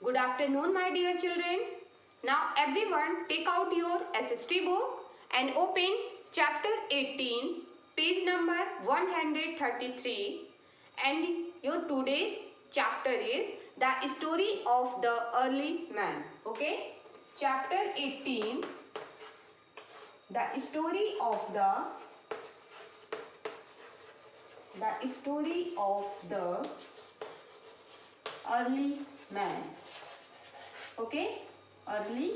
Good afternoon, my dear children. Now everyone take out your SST book and open chapter 18, page number 133, and your today's chapter is the story of the early man. Okay? Chapter 18, the story of the early man. Okay, early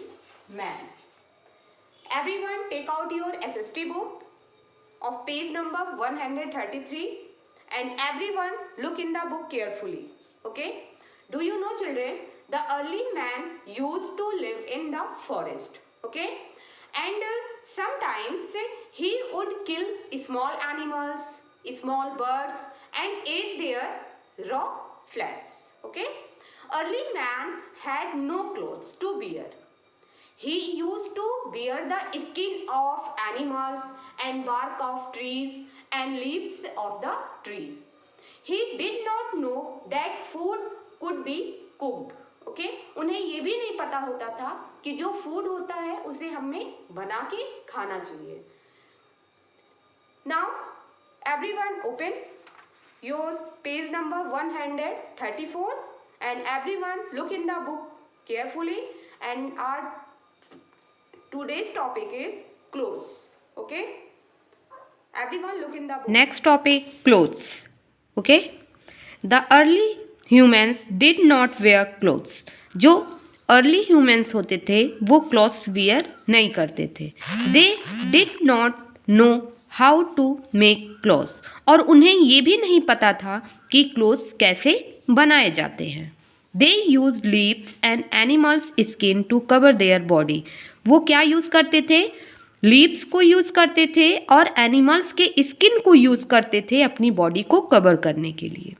man. Everyone take out your SST book of page number 133 and everyone look in the book carefully. Okay, do you know, children, the early man used to live in the forest. Okay, and sometimes he would kill small animals, small birds and ate their raw flesh. Okay, early man had no clothes to wear. He used to wear the skin of animals and bark of trees and leaves of the trees. He did not know that food could be cooked. Okay? उन्हें ये भी नहीं पता होता था कि जो food होता है उसे हमें बना के खाना चाहिए. Now everyone open your page number 134 and everyone look in the book carefully, and our today's topic is clothes. Okay, everyone look in the book. Next topic, clothes. Okay, the early humans did not wear clothes. जो early humans होते थे वो clothes wear नहीं करते थे. They did not know how to make clothes, और उन्हें ये भी नहीं पता था कि क्लॉथ्स कैसे बनाए जाते हैं. They use leaves and animals skin to cover their body. वो क्या यूज़ करते थे? लीव्स को यूज़ करते थे और एनिमल्स के स्किन को यूज़ करते थे अपनी बॉडी को कवर करने के लिए.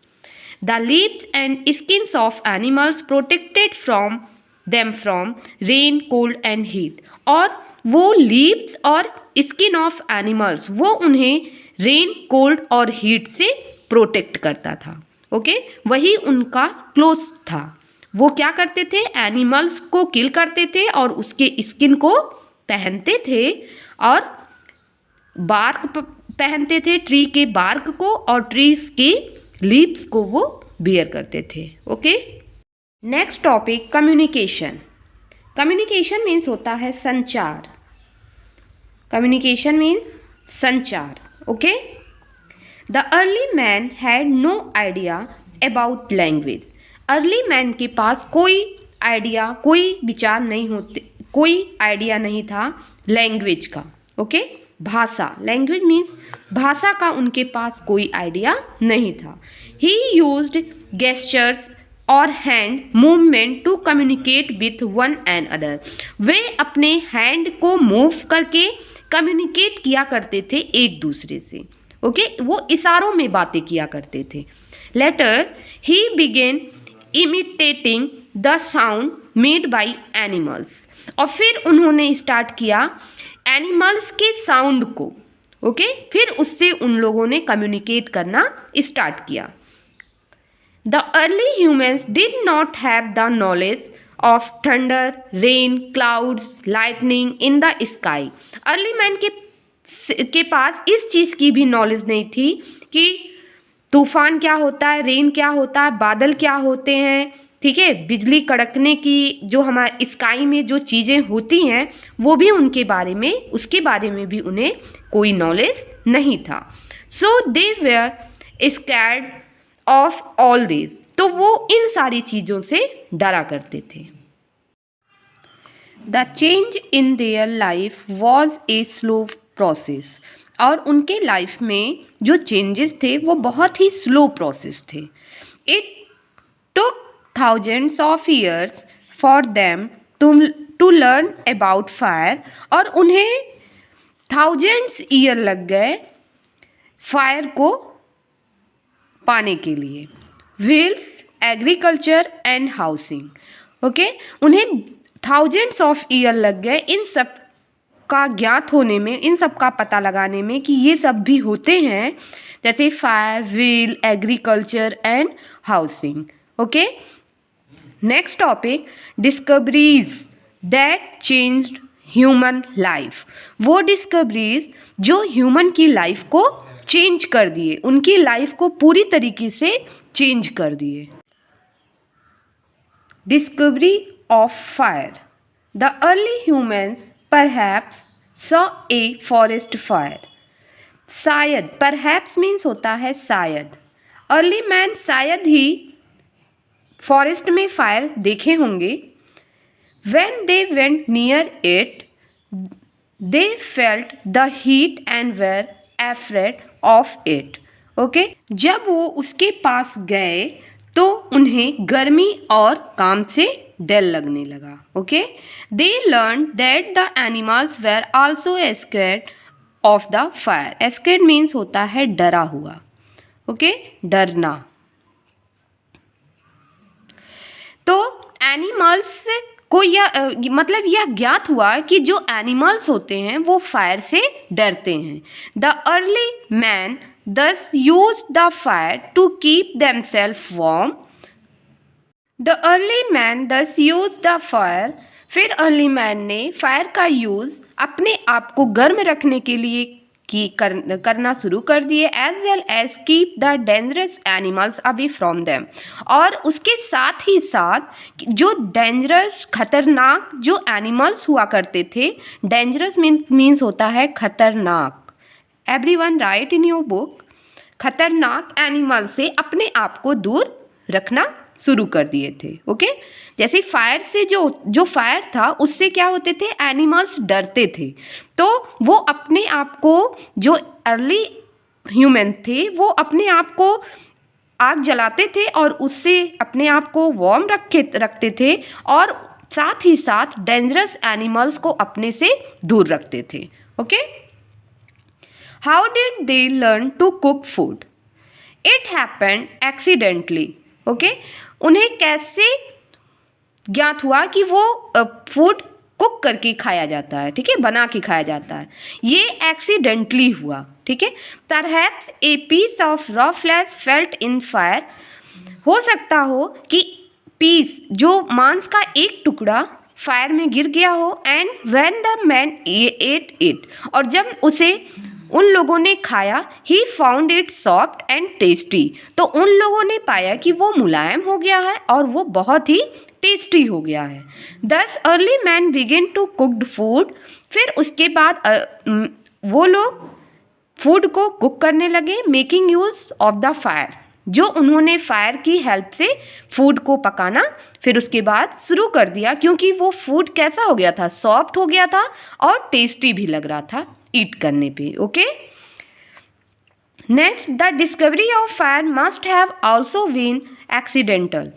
The leaves and skins of animals protected from them from rain, cold and heat. और वो लीव्स और स्किन ऑफ एनिमल्स वो उन्हें रेन, कोल्ड और हीट से प्रोटेक्ट करता था. ओके, वही उनका क्लोथ था. वो क्या करते थे? एनिमल्स को किल करते थे और उसके स्किन को पहनते थे और बार्क पहनते थे, ट्री के बार्क को, और ट्रीज के लीव्स को वो बियर करते थे. Okay, next topic, communication. Communication means होता है संचार. कम्युनिकेशन मीन्स संचार. Okay, the early man had no idea about language. Early man के पास कोई आइडिया, कोई विचार नहीं होते, कोई आइडिया नहीं था लैंग्वेज का. ओके, भाषा, लैंग्वेज मीन्स भाषा का उनके पास कोई आइडिया नहीं था. ही यूज्ड गेस्चर्स और hand movement to communicate with one and other. वे अपने हैंड को मूव करके कम्युनिकेट किया करते थे एक दूसरे से. ओके, वो इशारों में बातें किया करते थे. Later he begin imitating the sound made by animals. और फिर उन्होंने स्टार्ट किया एनिमल्स के साउंड को. ओके, फिर उससे उन लोगों ने कम्युनिकेट करना स्टार्ट किया. The early humans did not have the knowledge of thunder, rain, clouds, lightning in the sky. Early man के पास इस चीज़ की भी नॉलेज नहीं थी कि तूफान क्या होता है, रेन क्या होता है, बादल क्या होते हैं. ठीक है, बिजली कड़कने की जो हमारे स्काई में जो चीज़ें होती हैं वो भी उनके बारे में, उसके बारे में भी उन्हें कोई नॉलेज नहीं था. So they were scared of all this. तो वो इन सारी चीज़ों से डरा करते थे. The change in their life was a slow process. और उनके लाइफ में जो चेंजेस थे वो बहुत ही स्लो प्रोसेस थे. It took thousands of years for them to learn about fire. और उन्हें thousands ईयर लग गए फायर को पाने के लिए. Wheels, agriculture and housing. Okay, उन्हें thousands of ईयर लग गए इन सब का ज्ञात होने में, इन सब का पता लगाने में कि ये सब भी होते हैं, जैसे fire, wheel, agriculture and housing. Okay, next topic, discoveries that changed human life. वो डिस्कवरीज जो ह्यूमन की लाइफ को चेंज कर दिए, उनकी लाइफ को पूरी तरीके से चेंज कर दिए। Discovery of fire. The early humans perhaps saw a forest fire. शायद, परहैप्स मीन्स होता है शायद। अर्ली मैन शायद ही फॉरेस्ट में फायर देखे होंगे। When they went near it, they felt the heat and were afraid of it. Okay, जब वो उसके पास गए तो उन्हें गर्मी और काम से डर लगने लगा। Okay, they learned that the animals were also scared of the fire. Scared means होता है डरा हुआ। ओके, डरना। तो एनिमल्स को मतलब यह ज्ञात हुआ कि जो एनिमल्स होते हैं वो फायर से डरते हैं। The early man thus use the fire to keep themselves warm. The early man thus use the fire, फिर अर्ली मैन ने फायर का यूज़ अपने आप को गर्म रखने के लिए करना शुरू कर दिए। As well as keep the dangerous animals away from them, और उसके साथ ही साथ जो डेंजरस खतरनाक जो एनिमल्स हुआ करते थे, डेंजरस मीन्स होता है खतरनाक। Everyone right in your book, खतरनाक एनिमल से अपने आप को दूर रखना शुरू कर दिए थे। ओके, जैसे फायर से जो फायर था उससे क्या होते थे, एनिमल्स डरते थे, तो वो अपने आप को, जो अर्ली ह्यूमन थे वो अपने आप को आग जलाते थे और उससे अपने आप को वार्म रखते थे, और साथ ही साथ डेंजरस एनिमल्स को अपने से दूर रखते थे। Okay, how did they learn to cook food? It happened accidentally. Okay, उन्हें कैसे ज्ञात हुआ कि वो फूड कुक करके खाया जाता है, ठीक है, बना के खाया जाता है, ये एक्सीडेंटली हुआ। ठीक है, perhaps a piece of raw flesh felt in fire. हो सकता हो कि पीस, जो मांस का एक टुकड़ा फायर में गिर गया हो। And when the man at it, और जब उसे उन लोगों ने खाया, he found it soft and tasty, तो उन लोगों ने पाया कि वो मुलायम हो गया है और वो बहुत ही टेस्टी हो गया है। Thus early man begin to cooked food, फिर उसके बाद वो लोग फूड को कुक करने लगे, making use of the fire, जो उन्होंने फायर की हेल्प से फूड को पकाना फिर उसके बाद शुरू कर दिया, क्योंकि वो फूड कैसा हो गया था, सॉफ्ट हो गया था और टेस्टी भी लग रहा था ईट करने पे। Okay, next, the discovery of fire must have also been accidental.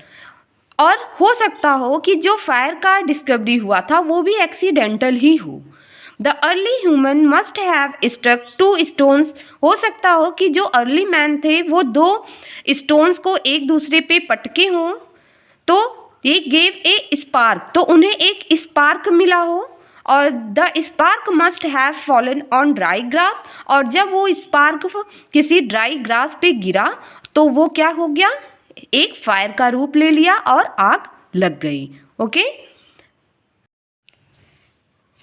और हो सकता हो कि जो फायर का डिस्कवरी हुआ था वो भी एक्सीडेंटल ही हो। The early human must have struck two stones. हो सकता हो कि जो अर्ली मैन थे वो दो स्टोन्स को एक दूसरे पे पटके हों, तो ये गेव ए स्पार्क, तो उन्हें एक स्पार्क मिला हो। और the spark must have fallen on dry grass, और जब वो स्पार्क किसी ड्राई ग्रास पे गिरा तो वो क्या हो गया, एक फायर का रूप ले लिया और आग लग गई। Okay,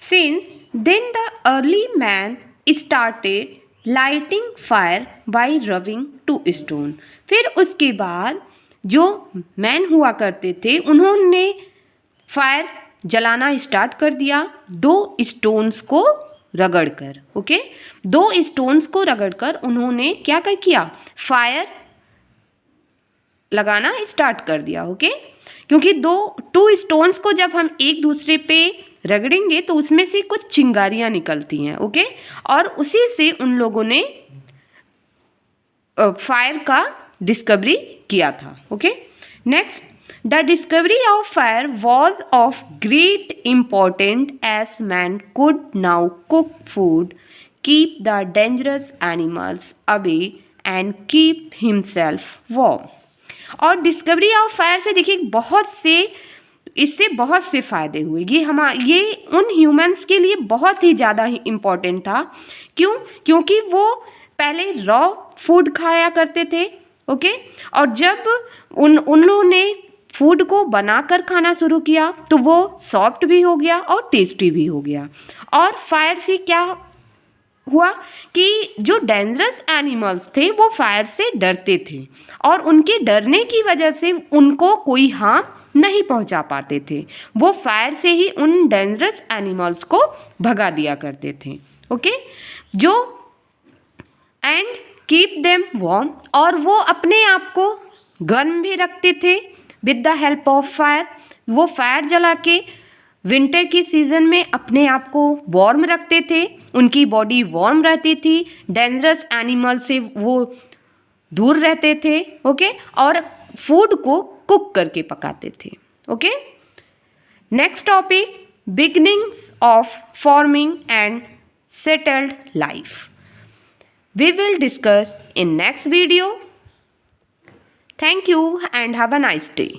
since then the early man started lighting fire by rubbing two stone. फिर उसके बाद जो मैन हुआ करते थे उन्होंने फायर जलाना स्टार्ट कर दिया, दो स्टोन्स को रगड़कर। ओके, दो स्टोन्स को रगड़कर उन्होंने क्या किया, फायर लगाना स्टार्ट कर दिया। ओके, क्योंकि टू स्टोन्स को जब हम एक दूसरे पे रगड़ेंगे तो उसमें से कुछ चिंगारियाँ निकलती हैं। ओके, और उसी से उन लोगों ने फायर का डिस्कवरी किया था। Okay, next, the discovery of fire was of great important as man could now cook food, keep the dangerous animals away and keep himself warm. और डिस्कवरी ऑफ फायर से देखिए इससे बहुत से फ़ायदे हुए। ये उन ह्यूमंस के लिए बहुत ही ज़्यादा ही इम्पॉर्टेंट था। क्यों? क्योंकि वो पहले रॉ फूड खाया करते थे। ओके, और जब उन लोगों ने फूड को बनाकर खाना शुरू किया तो वो सॉफ्ट भी हो गया और टेस्टी भी हो गया। और फायर से क्या हुआ कि जो डेंजरस एनिमल्स थे वो फायर से डरते थे और उनके डरने की वजह से उनको कोई हार्म नहीं पहुंचा पाते थे। वो फायर से ही उन डेंजरस एनिमल्स को भगा दिया करते थे। ओके, जो एंड कीप देम वार्म, और वो अपने आप को गर्म भी रखते थे with the help of fire. वो फायर जला के विंटर की सीज़न में अपने आप को वार्म रखते थे, उनकी बॉडी वार्म रहती थी, डेंजरस एनिमल से वो दूर रहते थे। ओके, और फूड को कुक करके पकाते थे। Okay, next topic, beginnings of farming and settled life. We will discuss in next video. Thank you and have a nice day.